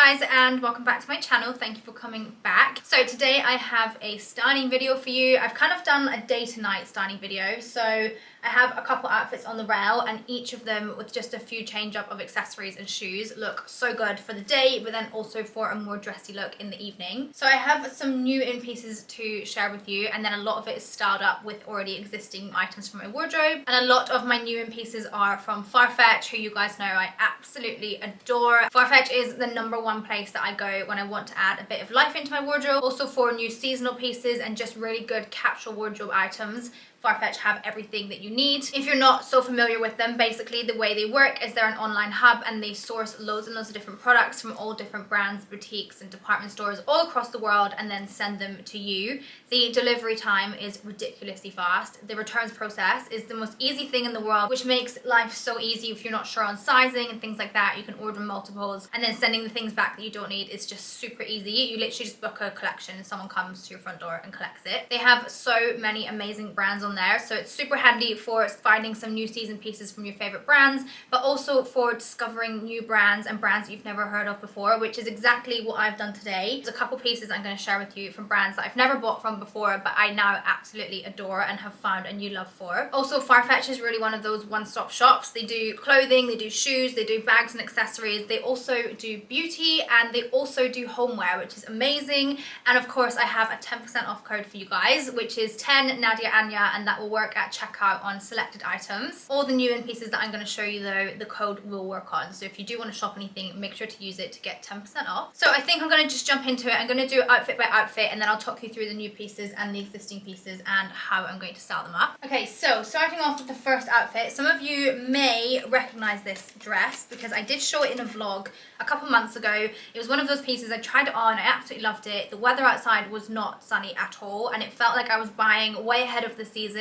guys, and welcome back to my channel. Thank you for coming back. So today I have a styling video for you. I've kind of done a day to night styling video, so I have a couple outfits on the rail, and each of them with just a few change up of accessories and shoes look so good for the day, but then also for a more dressy look in the evening. So I have some new in pieces to share with you, and then a lot of it is styled up with already existing items from my wardrobe, and a lot of my new in pieces are from Farfetch, who you guys know I absolutely adore. Farfetch is the #1 place that I go when I want to add a bit of life into my wardrobe, also for new seasonal pieces and just really good capsule wardrobe items. Farfetch have everything that you need. If you're not so familiar with them, basically the way they work is they're an online hub and they source loads and loads of different products from all different brands, boutiques and department stores all across the world and then send them to you. The delivery time is ridiculously fast. The returns process is the most easy thing in the world, which makes life so easy if you're not sure on sizing and things like that. You can order multiples, and then sending the things back that you don't need is just super easy. You literally just book a collection and someone comes to your front door and collects it. They have so many amazing brands on there, so it's super handy for finding some new season pieces from your favorite brands, but also for discovering new brands and brands that you've never heard of before, which is exactly what I've done today. There's a couple pieces I'm going to share with you from brands that I've never bought from before, but I now absolutely adore and have found a new love for. Also, Farfetch is really one of those one-stop shops. They do clothing, they do shoes, they do bags and accessories, they also do beauty, and they also do homeware, which is amazing. And of course I have a 10% off code for you guys, which is 10 Nadia Anya, and that will work at checkout on selected items. All the new in pieces that I'm going to show you though, the code will work on, so if you do want to shop anything, make sure to use it to get 10% off. So I think I'm going to just jump into it. I'm going to do outfit by outfit, and then I'll talk you through the new pieces and the existing pieces and how I'm going to style them up. Okay, so starting off with the first outfit, some of you may recognize this dress because I did show it in a vlog a couple months ago. It was one of those pieces I tried it on, I absolutely loved it. The weather outside was not sunny at all, and it felt like I was buying way ahead of the season,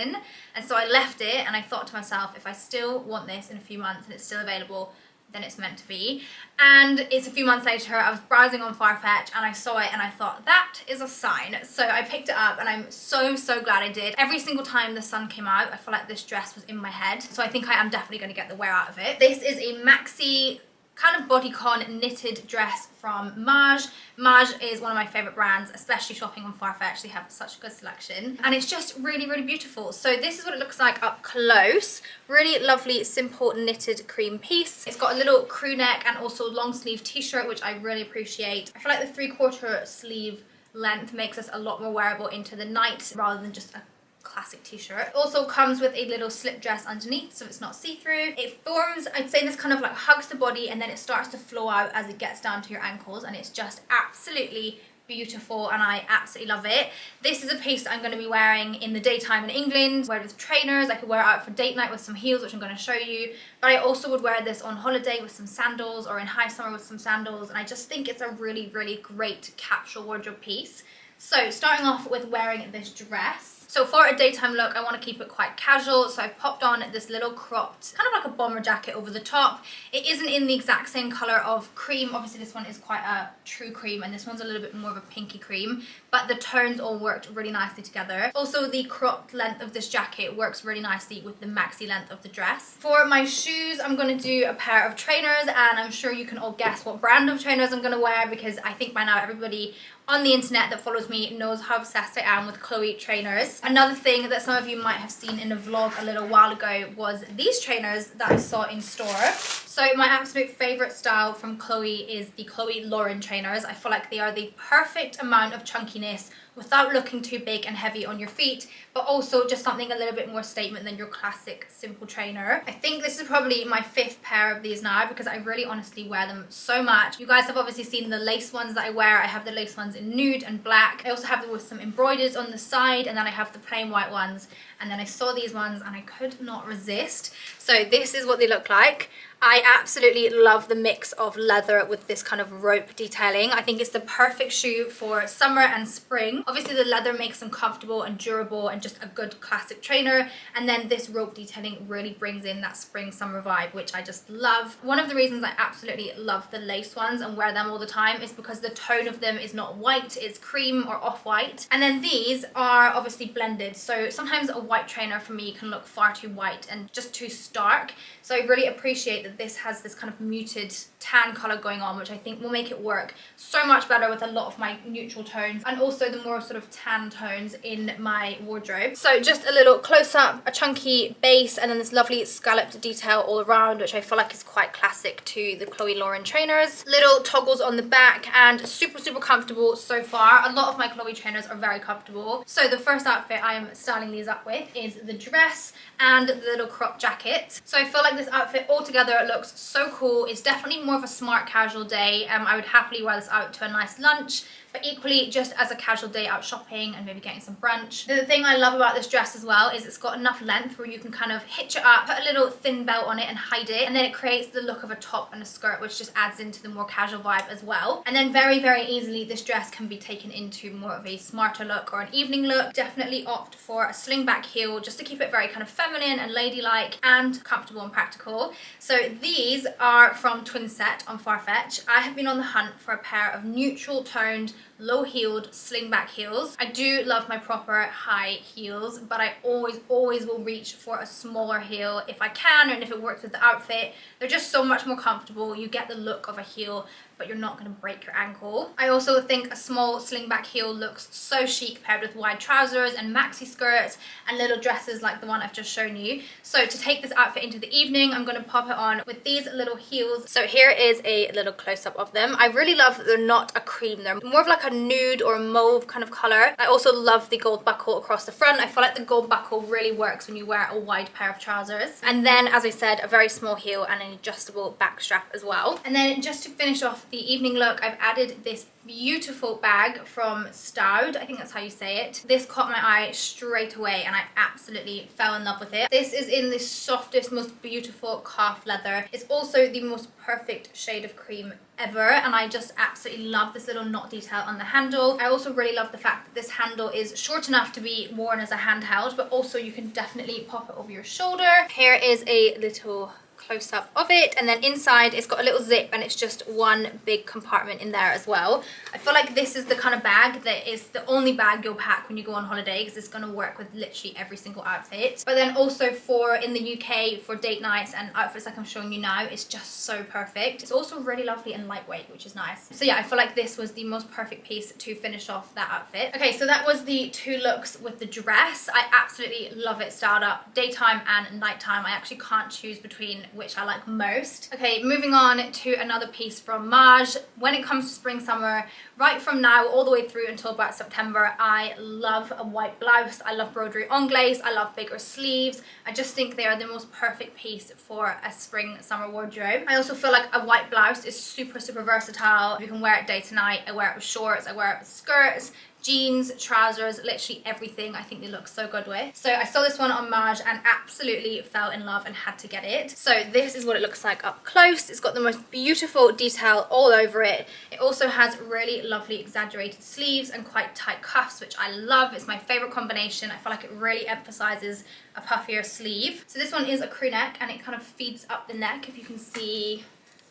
and so I left it and I thought to myself, if I still want this in a few months and it's still available, then it's meant to be. And it's a few months later, I was browsing on Farfetch and I saw it and I thought, that is a sign. So I picked it up and I'm so glad I did. Every single time the sun came out, I felt like this dress was in my head, so I think I am definitely going to get the wear out of it. This is a maxi kind of bodycon knitted dress from Maj. Maj is one of my favorite brands, especially shopping on Farfetch. They have such a good selection and it's just really beautiful. So this is what it looks like up close. Really lovely, simple knitted cream piece. It's got a little crew neck and also long sleeve t-shirt, which I really appreciate. I feel like the 3/4 sleeve length makes us a lot more wearable into the night rather than just a classic t-shirt. It also comes with a little slip dress underneath, so it's not see-through. It forms, I'd say this kind of like hugs the body and then it starts to flow out as it gets down to your ankles, and it's just absolutely beautiful and I absolutely love it. This is a piece that I'm going to be wearing in the daytime in England, wear it with trainers. I could wear it out for date night with some heels, which I'm going to show you, but I also would wear this on holiday with some sandals or in high summer with some sandals, and I just think it's a really great capsule wardrobe piece. So starting off with wearing this dress. So for a daytime look, I want to keep it quite casual, so I've popped on this little cropped, kind of like a bomber jacket over the top. It isn't in the exact same colour of cream. Obviously this one is quite a true cream and this one's a little bit more of a pinky cream, but the tones all worked really nicely together. Also the cropped length of this jacket works really nicely with the maxi length of the dress. For my shoes, I'm going to do a pair of trainers, and I'm sure you can all guess what brand of trainers I'm going to wear because I think by now everybody on the internet that follows me knows how obsessed I am with Chloe trainers. Another thing that some of you might have seen in a vlog a little while ago was these trainers that I saw in store. So my absolute favourite style from Chloe is the Chloe Lauren trainers. I feel like they are the perfect amount of chunkiness without looking too big and heavy on your feet, but also just something a little bit more statement than your classic simple trainer. I think this is probably my 5th pair of these now because I really honestly wear them so much. You guys have obviously seen the lace ones that I wear. I have the lace ones in nude and black. I also have them with some embroidered on the side, and then I have the plain white ones, and then I saw these ones and I could not resist. So this is what they look like. I absolutely love the mix of leather with this kind of rope detailing. I think it's the perfect shoe for summer and spring. Obviously the leather makes them comfortable and durable and just a good classic trainer, and then this rope detailing really brings in that spring summer vibe, which I just love. One of the reasons I absolutely love the lace ones and wear them all the time is because the tone of them is not white, it's cream or off-white. And then these are obviously blended, so sometimes a white trainer for me can look far too white and just too stark. So I really appreciate that this has this kind of muted tan color going on, which I think will make it work so much better with a lot of my neutral tones and also the more sort of tan tones in my wardrobe. So just a little close-up, a chunky base, and then this lovely scalloped detail all around, which I feel like is quite classic to the Chloe Lauren trainers. Little toggles on the back, and super comfortable so far. A lot of my Chloe trainers are very comfortable. So the first outfit I am styling these up with is the dress and the little crop jacket. So I feel like this outfit altogether looks so cool. It's definitely more of a smart casual day. I would happily wear this out to a nice lunch, but equally just as a casual day out shopping and maybe getting some brunch. The thing I love about this dress as well is it's got enough length where you can kind of hitch it up, put a little thin belt on it and hide it, and then it creates the look of a top and a skirt, which just adds into the more casual vibe as well. And then very easily this dress can be taken into more of a smarter look or an evening look. Definitely opt for a sling back heel just to keep it very kind of feminine and ladylike and comfortable and practical. So these are from Twinset on Farfetch. I have been on the hunt for a pair of neutral toned low-heeled slingback heels. I do love my proper high heels, but I always will reach for a smaller heel if I can, and if it works with the outfit. They're just so much more comfortable. You get the look of a heel, but you're not going to break your ankle. I also think a small slingback heel looks so chic paired with wide trousers and maxi skirts and little dresses like the one I've just shown you. So to take this outfit into the evening, I'm going to pop it on with these little heels. So here is a little close-up of them. I really love that they're not a cream. They're more of like a nude or a mauve kind of color. I also love the gold buckle across the front. I feel like the gold buckle really works when you wear a wide pair of trousers. And then, as I said, a very small heel and an adjustable back strap as well. And then just to finish off the evening look, I've added this beautiful bag from Staud. I think that's how you say it. This caught my eye straight away and I absolutely fell in love with it. This is in the softest, most beautiful calf leather. It's also the most perfect shade of cream ever, and I just absolutely love this little knot detail on the handle. I also really love the fact that this handle is short enough to be worn as a handheld, but also you can definitely pop it over your shoulder. Here is a little close-up of it, and then inside it's got a little zip and it's just one big compartment in there as well. I feel like this is the kind of bag that is the only bag you'll pack when you go on holiday, because it's going to work with literally every single outfit. But then also for in the UK for date nights and outfits like I'm showing you now, it's just so perfect. It's also really lovely and lightweight, which is nice. So yeah, I feel like this was the most perfect piece to finish off that outfit. Okay, so that was the two looks with the dress. I absolutely love it styled up daytime and nighttime. I actually can't choose between which I like most. Okay, moving on to another piece from Maj. When it comes to spring summer, right from now all the way through until about September, I love a white blouse. I love broderie anglaise. I love bigger sleeves. I just think they are the most perfect piece for a spring summer wardrobe. I also feel like a white blouse is super versatile. You can wear it day to night. I wear it with shorts, I wear it with skirts, jeans, trousers, literally everything. I think they look so good with. So I saw this one on Maj and absolutely fell in love and had to get it. So this is what it looks like up close. It's got the most beautiful detail all over it. It also has really lovely exaggerated sleeves and quite tight cuffs, which I love. It's my favorite combination. I feel like it really emphasizes a puffier sleeve. So this one is a crew neck and it kind of feeds up the neck, if you can see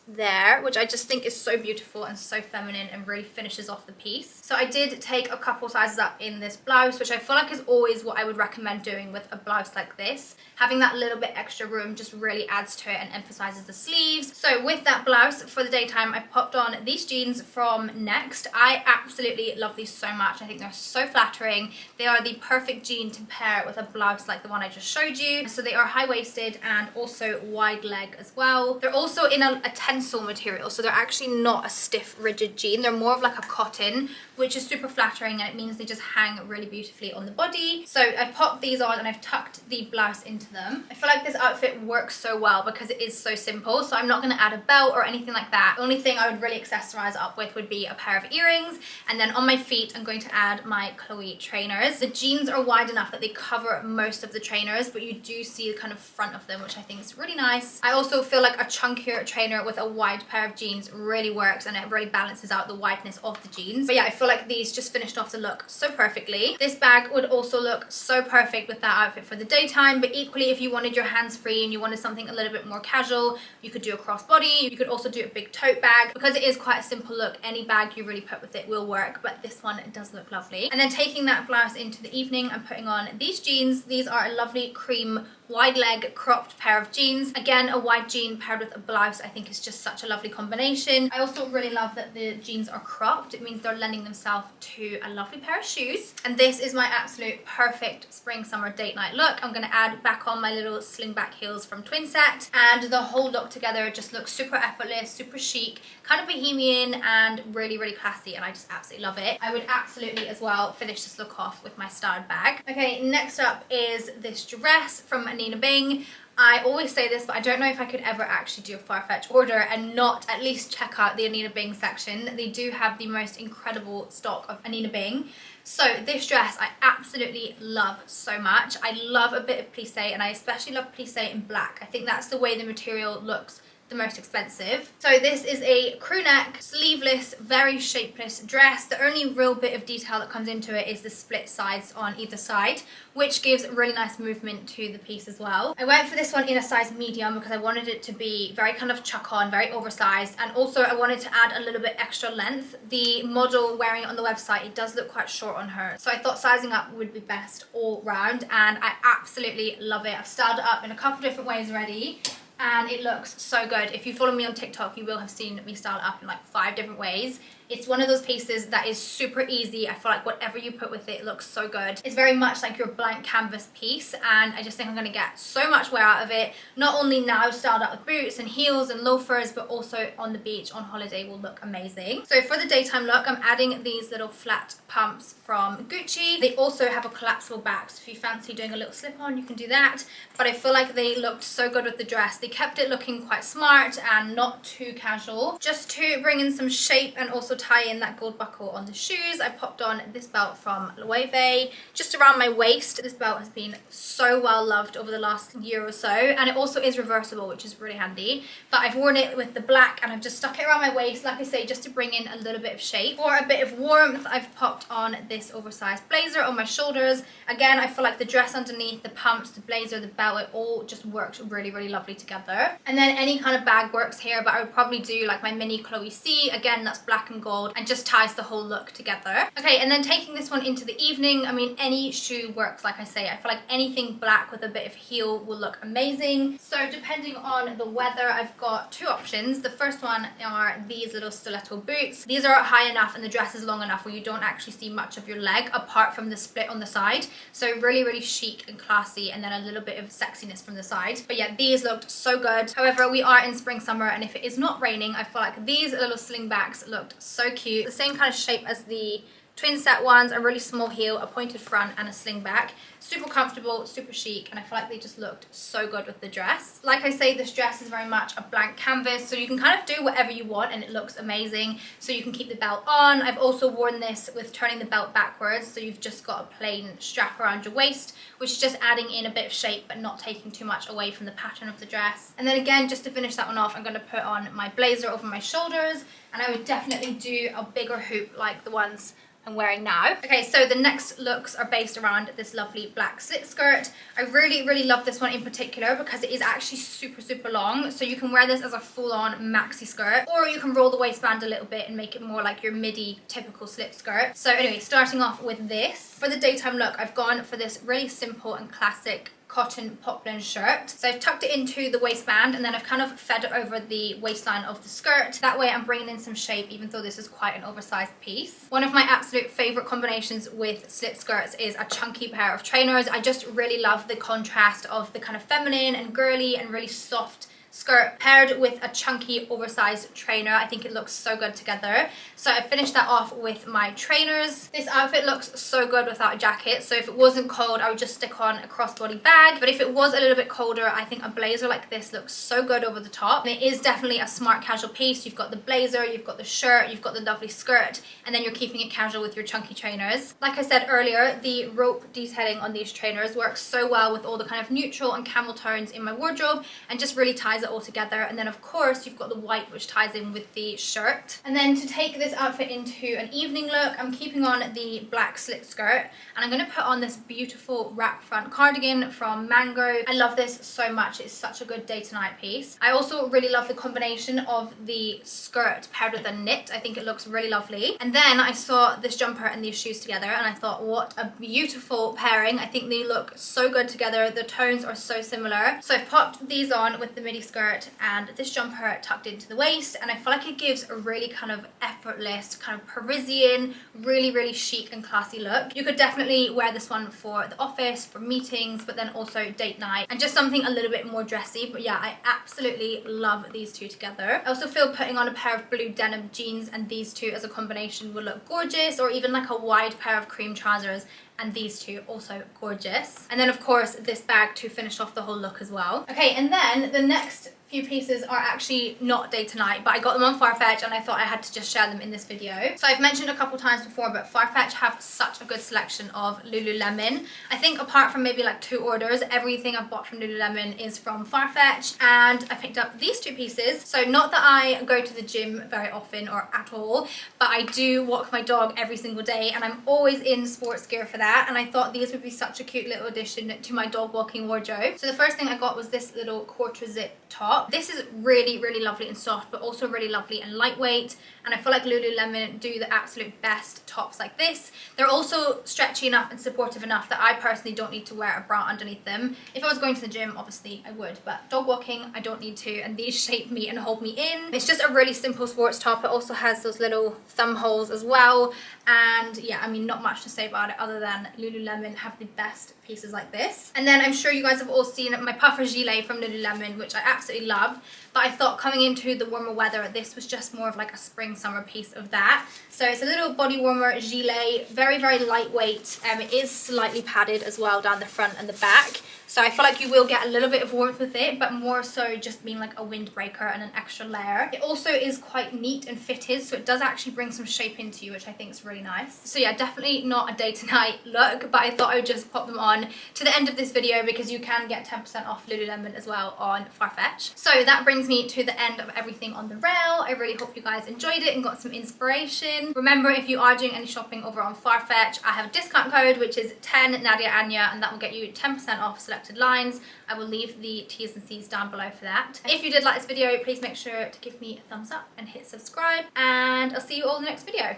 there, which I just think is so beautiful and so feminine and really finishes off the piece. So I did take a couple sizes up in this blouse, which I feel like is always what I would recommend doing with a blouse like this. Having that little bit extra room just really adds to it and emphasizes the sleeves. So with that blouse for the daytime, I popped on these jeans from Next. I absolutely love these so much. I think they're so flattering. They are the perfect jean to pair with a blouse like the one I just showed you. So they are high-waisted and also wide leg as well. They're also in a tensile material, so they're actually not a stiff rigid jean. They're more of like a cotton, which is super flattering, and it means they just hang really beautifully on the body. So I've popped these on and I've tucked the blouse into them. I feel like this outfit works so well because it is so simple, so I'm not going to add a belt or anything like that. The only thing I would really accessorize up with would be a pair of earrings, and then on my feet I'm going to add my Chloe trainers. The jeans are wide enough that they cover most of the trainers, but you do see the kind of front of them, which I think is really nice. I also feel like a chunkier trainer with a wide pair of jeans really works, and it really balances out the wideness of the jeans. But yeah, I feel like these just finished off the look so perfectly. This bag would also look so perfect with that outfit for the daytime, but equally if you wanted your hands free and you wanted something a little bit more casual, you could do a crossbody. You could also do a big tote bag. Because it is quite a simple look, any bag you really put with it will work, but this one does look lovely. And then taking that blouse into the evening, I'm putting on these jeans. These are a lovely cream wide leg cropped pair of jeans. Again, a wide jean paired with a blouse I think is just such a lovely combination. I also really love that the jeans are cropped. It means they're lending themselves to a lovely pair of shoes. And this is my absolute perfect spring summer date night look. I'm going to add back on my little sling back heels from Twinset, and the whole look together just looks super effortless, super chic, kind of bohemian and really classy, and I just absolutely love it. I would absolutely as well finish this look off with my styled bag. Okay, next up is this dress from Nina Bing. I always say this, but I don't know if I could ever actually do a Farfetch order and not at least check out the Anina Bing section. They do have the most incredible stock of Anina Bing. So this dress I absolutely love so much. I love a bit of plissé, and I especially love plissé in black. I think that's the way the material looks the most expensive. So this is a crew neck, sleeveless, very shapeless dress. The only real bit of detail that comes into it is the split sides on either side, which gives really nice movement to the piece as well. I went for this one in a size medium because I wanted it to be very kind of chuck on, very oversized, and also I wanted to add a little bit extra length. The model wearing it on the website, it does look quite short on her, so I thought sizing up would be best all round, and I absolutely love it. I've styled it up in a couple different ways already, and it looks so good. If you follow me on TikTok, you will have seen me style it up in like 5 different ways. It's one of those pieces that is super easy. I feel like whatever you put with it, it looks so good. It's very much like your blank canvas piece, and I just think I'm gonna get so much wear out of it. Not only now styled out with boots and heels and loafers, but also on the beach, on holiday will look amazing. So for the daytime look, I'm adding these little flat pumps from Gucci. They also have a collapsible back, so if you fancy doing a little slip on, you can do that. But I feel like they looked so good with the dress. They kept it looking quite smart and not too casual. Just to bring in some shape and also tie in that gold buckle on the shoes, I popped on this belt from Loewe just around my waist. This belt has been so well loved over the last year or so, and it also is reversible, which is really handy. But I've worn it with the black and I've just stuck it around my waist, like I say, just to bring in a little bit of shape. For a bit of warmth, I've popped on this oversized blazer on my shoulders. Again, I feel like the dress underneath, the pumps, the blazer, the belt, it all just worked really lovely together. And then any kind of bag works here, but I would probably do like my mini Chloe C. Again, that's black and gold and just ties the whole look together. Okay, and then taking this one into the evening, I mean, any shoe works, like I say. I feel like anything black with a bit of heel will look amazing. So depending on the weather, I've got 2 options. The first one are these little stiletto boots. These are high enough and the dress is long enough where you don't actually see much of your leg apart from the split on the side. So really chic and classy, and then a little bit of sexiness from the side. But yeah, these looked so good. However, we are in spring summer, and if it is not raining, I feel like these little slingbacks looked so cute. The same kind of shape as the Twinset ones, a really small heel, a pointed front and a sling back. Super comfortable, super chic, and I feel like they just looked so good with the dress. Like I say, this dress is very much a blank canvas, so you can kind of do whatever you want and it looks amazing. So you can keep the belt on. I've also worn this with turning the belt backwards, so you've just got a plain strap around your waist, which is just adding in a bit of shape but not taking too much away from the pattern of the dress. And then again, just to finish that one off, I'm going to put on my blazer over my shoulders, and I would definitely do a bigger hoop like the ones I'm wearing now. Okay, so the next looks are based around this lovely black slip skirt. I really love this one in particular because it is actually super long, so you can wear this as a full-on maxi skirt, or you can roll the waistband a little bit and make it more like your midi typical slip skirt. So anyway, starting off with this. For the daytime look, I've gone for this really simple and classic cotton poplin shirt. So I've tucked it into the waistband, and then I've kind of fed it over the waistline of the skirt. That way I'm bringing in some shape, even though this is quite an oversized piece. One of my absolute favorite combinations with slip skirts is a chunky pair of trainers. I just really love the contrast of the kind of feminine and girly and really soft skirt paired with a chunky oversized trainer. I think it looks so good together. So I finished that off with my trainers. This outfit looks so good without a jacket, so if it wasn't cold I would just stick on a crossbody bag, but if it was a little bit colder, I think a blazer like this looks so good over the top. And it is definitely a smart casual piece. You've got the blazer, you've got the shirt, you've got the lovely skirt, and then you're keeping it casual with your chunky trainers. Like I said earlier, the rope detailing on these trainers works so well with all the kind of neutral and camel tones in my wardrobe and just really ties ties it all together. And then of course you've got the white, which ties in with the shirt. And then to take this outfit into an evening look, I'm keeping on the black slip skirt, and I'm going to put on this beautiful wrap front cardigan from Mango. I love this so much. It's such a good day to night piece. I also really love the combination of the skirt paired with the knit. I think it looks really lovely. And then I saw this jumper and these shoes together, and I thought, what a beautiful pairing. I think they look so good together. The tones are so similar. So I've popped these on with the midi skirt and this jumper tucked into the waist, and I feel like it gives a really kind of effortless, kind of Parisian, really chic and classy look. You could definitely wear this one for the office, for meetings, but then also date night, and just something a little bit more dressy. But yeah, I absolutely love these two together. I also feel putting on a pair of blue denim jeans and these two as a combination would look gorgeous, or even like a wide pair of cream trousers and these two, also gorgeous. And then of course this bag to finish off the whole look as well. Okay, and then the next few pieces are actually not day to night, but I got them on Farfetch and I thought I had to just share them in this video. So I've mentioned a couple times before, but Farfetch have such a good selection of Lululemon. I think apart from maybe like 2 orders, everything I've bought from Lululemon is from Farfetch, and I picked up these 2 pieces. So not that I go to the gym very often or at all, but I do walk my dog every single day, and I'm always in sports gear for that, and I thought these would be such a cute little addition to my dog walking wardrobe. So the first thing I got was this little quarter zip top. This is really lovely and soft, but also really lovely and lightweight, and I feel like Lululemon do the absolute best tops like this. They're also stretchy enough and supportive enough that I personally don't need to wear a bra underneath them. If I was going to the gym, obviously I would, but dog walking I don't need to, and these shape me and hold me in. It's just a really simple sports top. It also has those little thumb holes as well, and yeah, I mean, not much to say about it other than Lululemon have the best pieces like this. And then I'm sure you guys have all seen my puffer gilet from Lululemon, which I absolutely love, but I thought coming into the warmer weather, this was just more of like a spring summer piece of that. So it's a little body warmer gilet, very lightweight. It is slightly padded as well down the front and the back, so I feel like you will get a little bit of warmth with it, but more so just being like a windbreaker and an extra layer. It also is quite neat and fitted, so it does actually bring some shape into you, which I think is really nice. So yeah, definitely not a day to night look, but I thought I would just pop them on to the end of this video because you can get 10% off Lululemon as well on Farfetch. So that brings me to the end of everything on the rail. I really hope you guys enjoyed it and got some inspiration. Remember, if you are doing any shopping over on Farfetch, I have a discount code which is 10 Nadia Anya, and that will get you 10% off selected lines. I will leave the T's and C's down below for that. If you did like this video, please make sure to give me a thumbs up and hit subscribe, and I'll see you all in the next video.